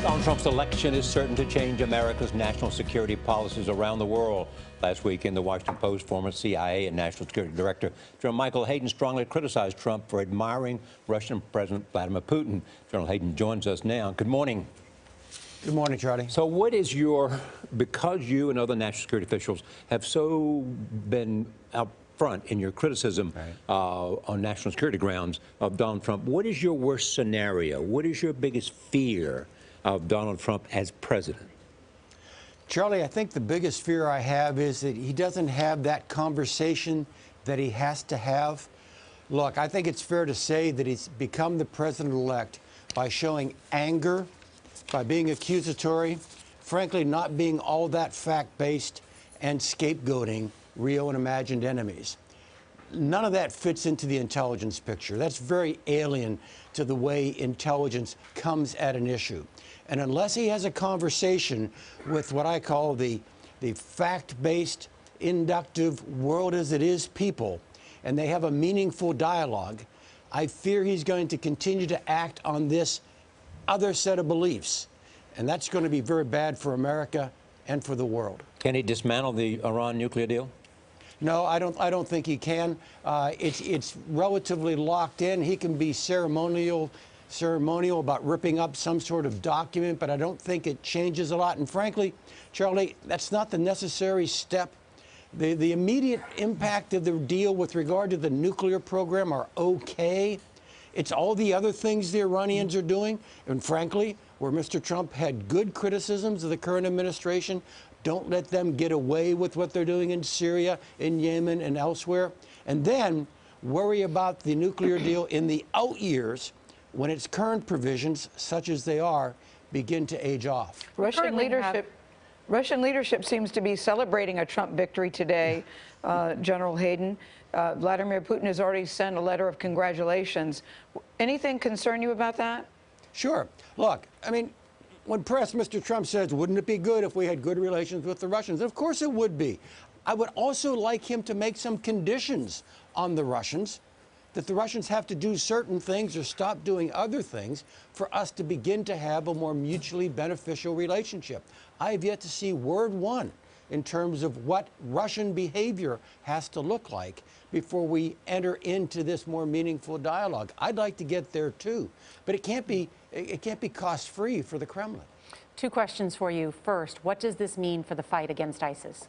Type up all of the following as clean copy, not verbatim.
Donald Trump's election is certain to change America's national security policies around the world. Last week in the Washington Post, former CIA and National Security Director General Michael Hayden strongly criticized Trump for admiring Russian President Vladimir Putin. General Hayden joins us now. Good morning. Good morning, Charlie. So what is because you and other national security officials have so been out front in your criticism on national security grounds of Donald Trump, what is your worst scenario? What is your biggest fear of Donald Trump as president? Charlie, I think the biggest fear I have is that he doesn't have that conversation that he has to have. Look, I think it's fair to say that he's become the president-elect by showing anger, by being accusatory, frankly not being all that fact-based, and scapegoating real and imagined enemies. None of that fits into the intelligence picture. That's very alien to the way intelligence comes at an issue. And unless he has a conversation with what I call the fact-based, inductive, world as it is people, and they have a meaningful dialogue, I fear he's going to continue to act on this other set of beliefs. And that's going to be very bad for America and for the world. Can he dismantle the Iran nuclear deal? No, I don't think he can. It's relatively locked in. He can be ceremonial about ripping up some sort of document, but I don't think it changes a lot. And frankly, Charlie, that's not the necessary step. The immediate impact of the deal with regard to the nuclear program are okay. It's all the other things the Iranians are doing. And frankly, where Mr. Trump had good criticisms of the current administration, don't let them get away with what they're doing in Syria, in Yemen, and elsewhere. And then worry about the nuclear deal in the out years when its current provisions, such as they are, begin to age off. Russian leadership seems to be celebrating a Trump victory today, General Hayden. Vladimir Putin has already sent a letter of congratulations. Anything concern you about that? Sure. Look, I mean, when pressed, Mr. Trump says, wouldn't it be good if we had good relations with the Russians? Of course it would be. I would also like him to make some conditions on the Russians, that the Russians have to do certain things or stop doing other things for us to begin to have a more mutually beneficial relationship. I have yet to see word one in terms of what Russian behavior has to look like before we enter into this more meaningful dialogue. I'd like to get there too, but it can't be cost-free for the Kremlin. Two questions for you. First, what does this mean for the fight against ISIS?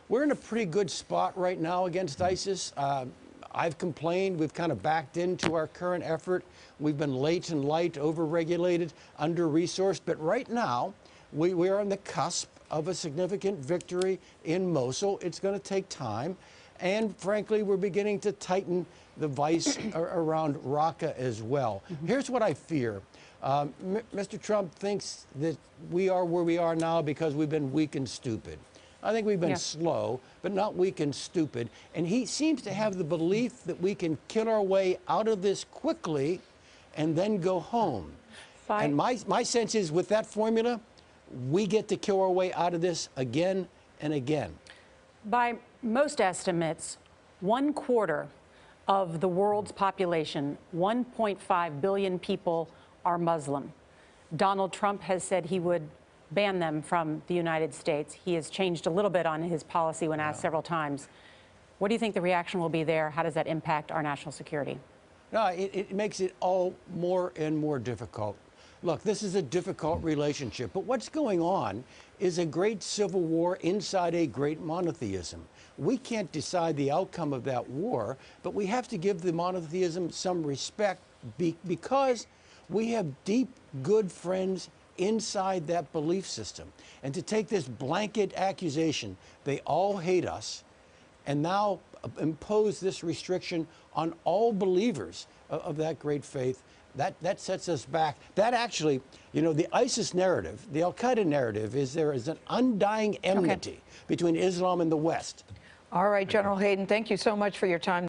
We're in a pretty good spot right now against ISIS. I've complained we've kind of backed into our current effort. We've been late and light, over-regulated, under-resourced, but right now we are on the cusp of a significant victory in Mosul. It's going to take time. And frankly, we're beginning to tighten the vice around Raqqa as well. Here's what I fear. Mr. Trump thinks that we are where we are now because we've been weak and stupid. I think we've been slow, but not weak and stupid. And he seems to have the belief that we can kill our way out of this quickly and then go home. And my sense is with that formula, we get to kill our way out of this again and again. By most estimates, 1/4 of the world's population, 1.5 billion people, are Muslim. Donald Trump has said he would ban them from the United States. He has changed a little bit on his policy when asked several times. What do you think the reaction will be there? How does that impact our national security? No, it makes it all more and more difficult. Look, this is a difficult relationship, but what's going on is a great civil war inside a great monotheism. We can't decide the outcome of that war, but we have to give the monotheism some respect because we have deep, good friends inside that belief system. And to take this blanket accusation, they all hate us, and now impose this restriction on all believers of that great faith, that sets us back. That actually, you know, the ISIS narrative, the Al-Qaeda narrative, is there is an undying enmity between Islam and the West. All right, General Hayden, thank you so much for your time.